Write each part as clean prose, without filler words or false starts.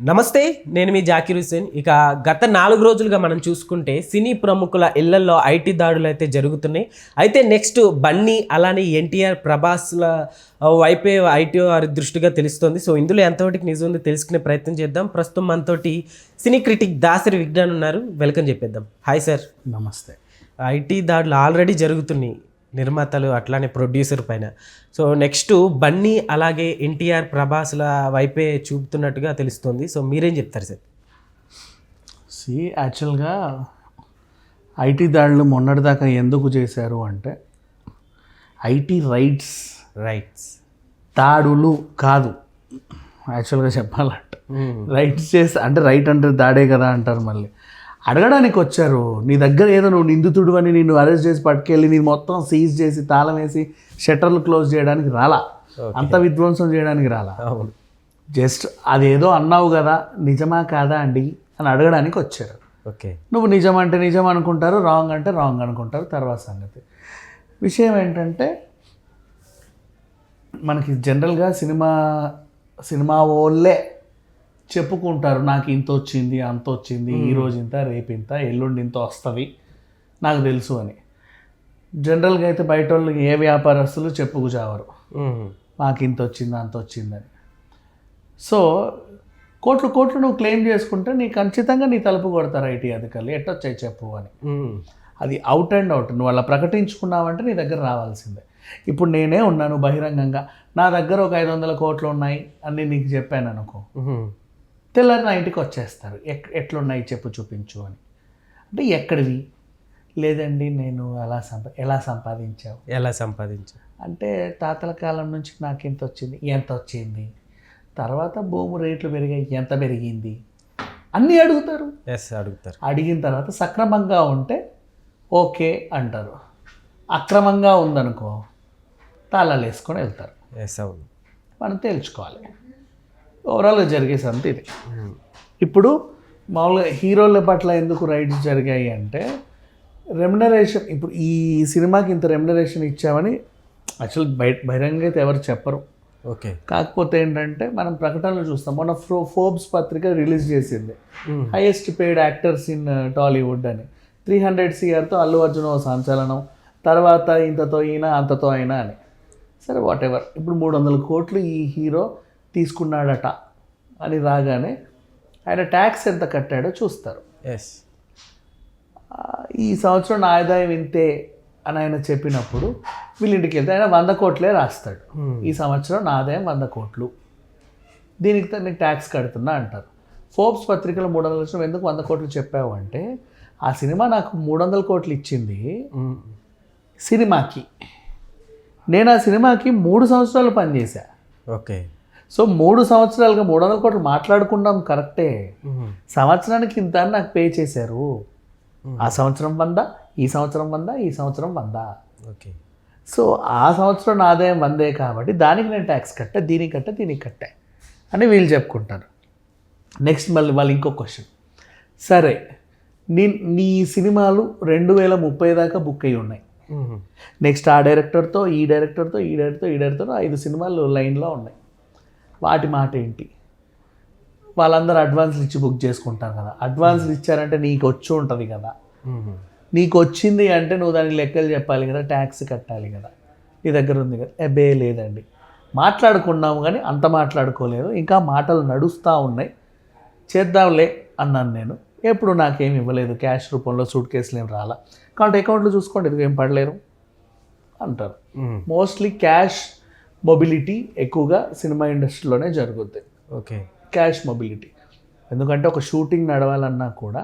నమస్తే, నేను మీ జాకిర్ హుసేన్. ఇక గత 4 రోజులుగా మనం చూసుకుంటే సినీ ప్రముఖుల ఇళ్లల్లో ఐటీ దాడులు అయితే జరుగుతున్నాయి. అయితే నెక్స్ట్ బన్నీ అలానే ఎన్టీఆర్ ప్రభాస్ల వైపే ఐటీ వారి దృష్టిగా తెలుస్తుంది. సో ఇందులో ఎంతవరకు నిజం ఉందో తెలుసుకునే ప్రయత్నం చేద్దాం. ప్రస్తుతం మనతోటి సినీ క్రిటిక్ దాసరి విజ్ఞాన్ ఉన్నారు. వెల్కమ్ చెప్పేద్దాం. Hi sir. నమస్తే. ఐటీ దాడులు ఆల్రెడీ జరుగుతున్నాయి నిర్మాతలు అట్లానే ప్రొడ్యూసర్ పైన. సో నెక్స్ట్ బన్నీ అలాగే ఎన్టీఆర్ ప్రభాస్ల వైపే చూపుతున్నట్టుగా తెలుస్తుంది. సో మీరేం చెప్తారు సార్? యాక్చువల్గా ఐటీ దాడులు మొన్నటిదాకా ఎందుకు చేశారు అంటే ఐటీ రైట్స్ దాడులు కాదు. యాక్చువల్గా చెప్పాలంటే రైట్స్ చేసి అంటే రైట్ అంటే దాడే కదా అంటారు. మళ్ళీ అడగడానికి వచ్చారు. నీ దగ్గర ఏదో నువ్వు నిందితుడు అని నిన్ను అరెస్ట్ చేసి పట్టుకెళ్ళి నీ మొత్తం సీజ్ చేసి తాళం వేసి షట్టర్లు క్లోజ్ చేయడానికి రాలా, అంత విధ్వంసం చేయడానికి రాలా. జస్ట్ అదేదో అన్నావు కదా, నిజమా కాదా అండి అని అడగడానికి వచ్చారు. ఓకే, నువ్వు నిజం అంటే నిజం అనుకుంటారు, రాంగ్ అంటే రాంగ్ అనుకుంటారు. తర్వాత సంగతి విషయం ఏంటంటే మనకి జనరల్గా సినిమా వాళ్ళే చెప్పుకుంటారు, నాకు ఇంత వచ్చింది అంత వచ్చింది, ఈరోజు ఇంత రేపు ఇంత ఎల్లుండి ఇంత వస్తుంది నాకు తెలుసు అని. జనరల్గా అయితే బయట వాళ్ళు ఏ వ్యాపారస్తులు చెప్పుకుచావరు మాకు ఇంత వచ్చింది అంత వచ్చిందని. సో కోట్లు నువ్వు క్లెయిమ్ చేసుకుంటే నీ ఖచ్చితంగా నీ తలుపు కొడతారు ఐటీ అధికారులు, ఎట్టొచ్చాయి చెప్పు అని. అది అవుట్ అండ్ అవుట్. నువ్వు అలా ప్రకటించుకున్నావంటే నీ దగ్గర రావాల్సిందే. ఇప్పుడు నేనే ఉన్నాను బహిరంగంగా, నా దగ్గర ఒక 500 కోట్లు ఉన్నాయి అని నీకు చెప్పాను అనుకో, తెల్లారి నా ఇంటికి వచ్చేస్తారు. ఎట్లున్నాయి చెప్పు చూపించు అని. అంటే ఎక్కడివి లేదండి, నేను ఎలా సంపాదించావు అంటే తాతల కాలం నుంచి నాకు ఎంత వచ్చింది, తర్వాత భూమి రేట్లు పెరిగాయి, ఎంత పెరిగింది అన్నీ అడుగుతారు. అడిగిన తర్వాత సక్రమంగా ఉంటే ఓకే అంటారు, అక్రమంగా ఉందనుకో తాళాలు వేసుకొని వెళ్తారు. మనం తేల్చుకోవాలి. ఓవరాల్గా జరిగే సంత ఇది. ఇప్పుడు మామూలుగా హీరోల పట్ల ఎందుకు రైట్స్ జరిగాయి అంటే రెమ్యునరేషన్. ఇప్పుడు ఈ సినిమాకి ఇంత రెమ్యునరేషన్ ఇచ్చామని యాక్చువల్ బహిరంగంగా అయితే ఎవరు చెప్పరు. ఓకే, కాకపోతే ఏంటంటే మనం ప్రకటనలు చూస్తాం. మొన్న ఫోర్బ్స్ పత్రిక రిలీజ్ చేసింది highest paid actors in Tollywood అని. 300 CRతో అల్లు అర్జున్ ఓ సంచలనం, తర్వాత ఇంతతో అయినా అంతతో అయినా అని. సరే వాట్ ఎవర్. ఇప్పుడు 300 కోట్లు ఈ హీరో తీసుకున్నాడట అని రాగానే ఆయన ట్యాక్స్ ఎంత కట్టాడో చూస్తారు. ఈ సంవత్సరం నా ఆదాయం ఇంతే అని ఆయన చెప్పినప్పుడు వీళ్ళ ఇంటికి వెళ్తే ఆయన 100 కోట్లే రాస్తాడు. ఈ సంవత్సరం నా ఆదాయం 100 కోట్లు, దీనికి నీకు ట్యాక్స్ కడుతున్నా అంటారు. ఫోర్బ్స్ పత్రికలో 300 లక్షలు ఎందుకు 100 కోట్లు చెప్పావు అంటే ఆ సినిమా నాకు 300 కోట్లు ఇచ్చింది సినిమాకి, నేను ఆ సినిమాకి 3 సంవత్సరాలు పనిచేశా. ఓకే, సో 3 సంవత్సరాలుగా 300 కోట్లు మాట్లాడుకున్నాం కరెక్టే, సంవత్సరానికి ఇంత అని నాకు పే చేశారు. ఆ సంవత్సరం 100, ఈ సంవత్సరం 100, ఈ సంవత్సరం 100. ఓకే, సో ఆ సంవత్సరం నా ఆదాయం 100 కాబట్టి దానికి నేను ట్యాక్స్ కట్టా, దీనికి కట్టా అని వీళ్ళు చెప్పుకుంటారు. నెక్స్ట్ మళ్ళీ వాళ్ళు ఇంకో క్వశ్చన్, సరే నీ సినిమాలు 2030 దాకా బుక్ అయ్యి ఉన్నాయి, నెక్స్ట్ ఆ డైరెక్టర్తో ఈ డైరెక్టర్తో 5 సినిమాలు లైన్లో ఉన్నాయి, వాటి మాట ఏంటి? వాళ్ళందరూ అడ్వాన్స్లు ఇచ్చి బుక్ చేసుకుంటారు కదా. అడ్వాన్స్లు ఇచ్చారంటే నీకు వచ్చి ఉంటుంది కదా, నీకు వచ్చింది అంటే నువ్వు దానికి లెక్కలు చెప్పాలి కదా, ట్యాక్స్ కట్టాలి కదా, నీ దగ్గర ఉంది కదా. అబ్బే లేదండి, మాట్లాడుకున్నాము కానీ అంత మాట్లాడుకోలేదు, ఇంకా మాటలు నడుస్తూ ఉన్నాయి, చేద్దాంలే అన్నాను నేను. ఎప్పుడు నాకేమి ఇవ్వలేదు, క్యాష్ రూపంలో సూట్ కేసులు ఏం రాలా, కాబట్టి అకౌంట్లో చూసుకోండి ఇది ఏం పడలేరు అంటారు. మోస్ట్లీ క్యాష్ మొబిలిటీ ఎక్కువగా సినిమా ఇండస్ట్రీలోనే జరుగుద్ది. Okay, cash mobility. ఎందుకంటే ఒక షూటింగ్ నడవాలన్నా కూడా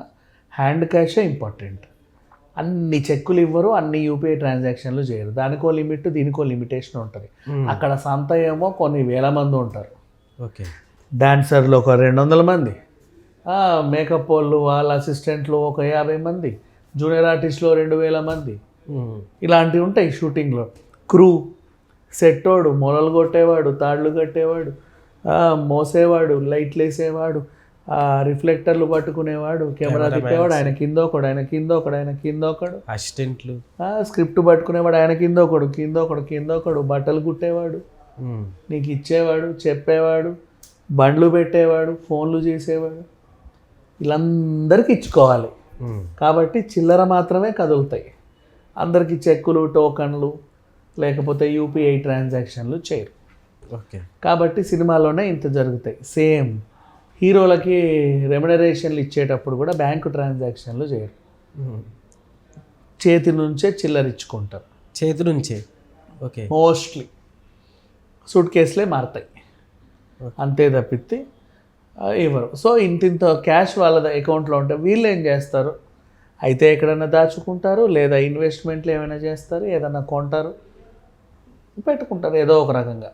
హ్యాండ్ క్యాషే ఇంపార్టెంట్. అన్ని చెక్కులు ఇవ్వరు, అన్ని యూపీఐ ట్రాన్సాక్షన్లు చేయరు. దానికో లిమిట్, దీనికో లిమిటేషన్ ఉంటుంది. అక్కడ సంత ఏమో కొన్ని వేల మంది ఉంటారు. ఓకే, డాన్సర్లు ఒక 200 మంది, మేకప్ వాళ్ళు వాళ్ళ అసిస్టెంట్లు ఒక 50 మంది, జూనియర్ ఆర్టిస్టులు 2000 మంది, ఇలాంటివి ఉంటాయి షూటింగ్లో. క్రూ, సెట్టోడు, మొలలు కొట్టేవాడు, తాళ్ళు కట్టేవాడు, మోసేవాడు, లైట్లు వేసేవాడు, రిఫ్లెక్టర్లు పట్టుకునేవాడు, కెమెరా తిప్పేవాడు, ఆయన కింద ఒకడు, అసిస్టెంట్లు, స్క్రిప్ట్ పట్టుకునేవాడు, ఆయన కింద ఒకడు, బట్టలు కుట్టేవాడు, నీకు ఇచ్చేవాడు, చెప్పేవాడు, బండ్లు పెట్టేవాడు, ఫోన్లు చేసేవాడు, వీళ్ళందరికీ ఇచ్చుకోవాలి. కాబట్టి చిల్లర మాత్రమే కదులుతాయి. అందరికీ చెక్కులు, టోకన్లు లేకపోతే యూపీఐ ట్రాన్సాక్షన్లు చేయరు. ఓకే. కాబట్టి సినిమాలోనే ఇంత జరుగుతాయి. సేమ్ హీరోలకి రెమ్యునరేషన్లు ఇచ్చేటప్పుడు కూడా బ్యాంకు ట్రాన్సాక్షన్లు చేయరు, చేతి నుంచే చిల్లరిచ్చుకుంటారు. చేతి నుంచే. ఓకే. మోస్ట్లీ సూట్ కేసులే మారుతాయి, అంతే తప్పితే ఇవ్వరు. సో ఇంత క్యాష్ వాళ్ళ అకౌంట్లో ఉంటే వీళ్ళు ఏం చేస్తారు, అయితే ఎక్కడైనా దాచుకుంటారు, లేదా ఇన్వెస్ట్మెంట్లు ఏమైనా చేస్తారు, ఏదైనా కొంటారు, పెట్టుకుంటారు ఏదో ఒక రకంగా.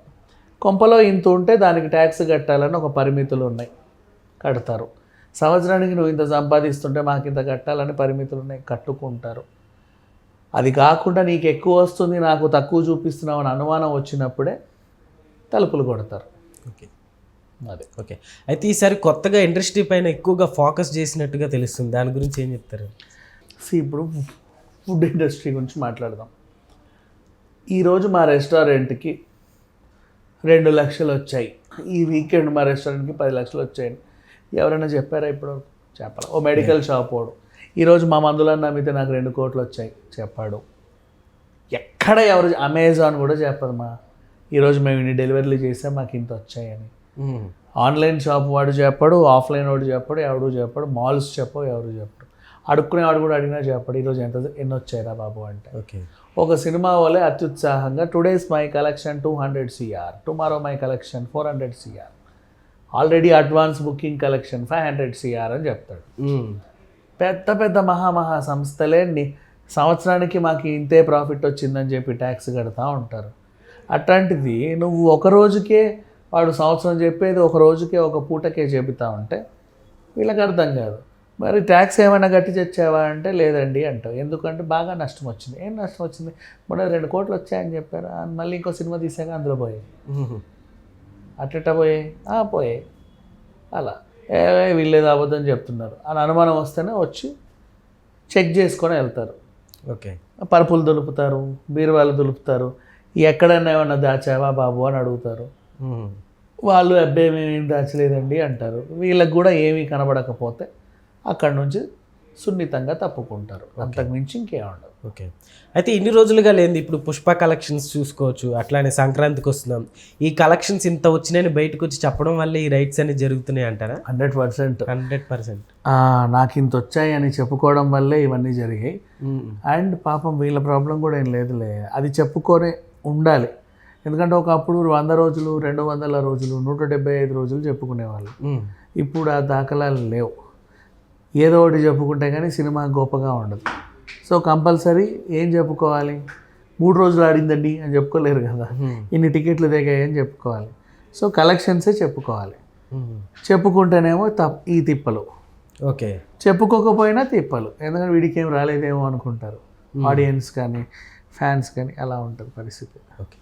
కొంపలో ఇంత ఉంటే దానికి ట్యాక్స్ కట్టాలని ఒక పరిమితులు ఉన్నాయి, కడతారు. సంవత్సరానికి నువ్వు ఇంత సంపాదిస్తుంటే మాకు ఇంత కట్టాలని పరిమితులు ఉన్నాయి, కట్టుకుంటారు. అది కాకుండా నీకు ఎక్కువ వస్తుంది, నాకు తక్కువ చూపిస్తున్నావు అని అనుమానం వచ్చినప్పుడే తలుపులు కొడతారు. ఓకే. అదే. ఓకే. అయితే ఈసారి కొత్తగా ఇండస్ట్రీ పైన ఎక్కువగా ఫోకస్ చేసినట్టుగా తెలుస్తుంది, దాని గురించి ఏం చెప్తారు? ఇప్పుడు ఫుడ్ ఇండస్ట్రీ గురించి మాట్లాడదాం. ఈరోజు మా రెస్టారెంట్కి 2 లక్షలు వచ్చాయి, ఈ వీకెండ్ మా రెస్టారెంట్కి 10 లక్షలు వచ్చాయని ఎవరైనా చెప్పారా? ఇప్పుడు చెప్పాలి. ఓ మెడికల్ షాప్ వాడు ఈరోజు మా మందులన్నీ అమ్మితే నాకు 2 కోట్లు వచ్చాయి చెప్పాడు. ఎక్కడ ఎవరు, అమెజాన్ కూడా చెప్పదు మా ఈరోజు మేము ఇన్ని డెలివరీలు చేసాం మాకు ఇంత వచ్చాయని. ఆన్లైన్ షాప్ వాడు చెప్పాడు, ఆఫ్లైన్ వాడు చెప్పాడు, ఎవడు చెప్పాడు, మాల్స్ చెప్పవు, ఎవరు చెప్పడు. అడుక్కునేవాడు కూడా అడిగినా చెప్పాడు ఈరోజు ఎన్ని వచ్చాయిరా బాబు అంటే. ఓకే. ఒక సినిమా వాళ్ళే అత్యుత్సాహంగా today's my collection 200 CR, tomorrow my collection 400 CR, already advance booking collection 500 CR అని చెప్తాడు. పెద్ద పెద్ద మహా సంస్థలే సంవత్సరానికి మాకు ఇంతే ప్రాఫిట్ వచ్చిందని చెప్పి ట్యాక్స్ కడతా ఉంటారు. అట్లాంటిది నువ్వు ఒక రోజుకే, వాడు సంవత్సరం చెప్పేది ఒక రోజుకే, ఒక పూటకే చెబుతా ఉంటే వీళ్ళకి అర్థం కాదు. మరి ట్యాక్స్ ఏమైనా కట్టి తెచ్చావా అంటే లేదండి అంటావు. ఎందుకంటే బాగా నష్టం వచ్చింది. ఏం నష్టం వచ్చింది? మొన్న 2 కోట్లు వచ్చాయని చెప్పారు, మళ్ళీ ఇంకో సినిమా తీసాక అందులో పోయాయి. అట్ట పోయాయి. అలా వీళ్ళేదో అబద్ధం చెప్తున్నారు అని అనుమానం వస్తేనే వచ్చి చెక్ చేసుకొని వెళ్తారు. ఓకే. పరుపులు దులుపుతారు, బీరువాళ్ళు దులుపుతారు, ఎక్కడైనా ఏమన్నా దాచావా బాబు అని అడుగుతారు. వాళ్ళు అబ్బాయి మేమేం దాచలేదండి అంటారు. వీళ్ళకి కూడా ఏమీ కనబడకపోతే అక్కడి నుంచి సున్నితంగా తప్పుకుంటారు, అంతకుమించి ఇంకేం ఉండదు. ఓకే. అయితే ఇన్ని రోజులుగా లేనిది ఇప్పుడు పుష్ప కలెక్షన్స్ చూసుకోవచ్చు, అట్లానే సంక్రాంతికి వస్తున్నాం, ఈ కలెక్షన్స్ ఇంత వచ్చినాయని బయటకు వచ్చి చెప్పడం వల్ల ఈ రైట్స్ అనేవి జరుగుతున్నాయి అంటారా? 100%. 100%. నాకు ఇంత వచ్చాయి అని చెప్పుకోవడం వల్లే ఇవన్నీ జరిగాయి. అండ్ పాపం వీళ్ళ ప్రాబ్లం కూడా ఏం లేదులే, అది చెప్పుకొనే ఉండాలి. ఎందుకంటే ఒకప్పుడు 100 రోజులు, 200 రోజులు, 175 రోజులు చెప్పుకునేవాళ్ళు. ఇప్పుడు ఆ దాఖలాలు లేవు. ఏదో ఒకటి చెప్పుకుంటే కానీ సినిమా గొప్పగా ఉండదు. సో కంపల్సరీ ఏం చెప్పుకోవాలి? 3 రోజులు ఆడిందండి అని చెప్పుకోలేరు కదా, ఇన్ని టికెట్లు దిగాయి అని చెప్పుకోవాలి. సో కలెక్షన్సే చెప్పుకోవాలి. చెప్పుకుంటేనేమో ఈ తిప్పలు, ఓకే, చెప్పుకోకపోయినా తిప్పలు. ఎందుకంటే వీడికి ఏం రాలేదేమో అనుకుంటారు ఆడియన్స్ కానీ ఫ్యాన్స్ కానీ, అలా ఉంటుంది పరిస్థితి. ఓకే.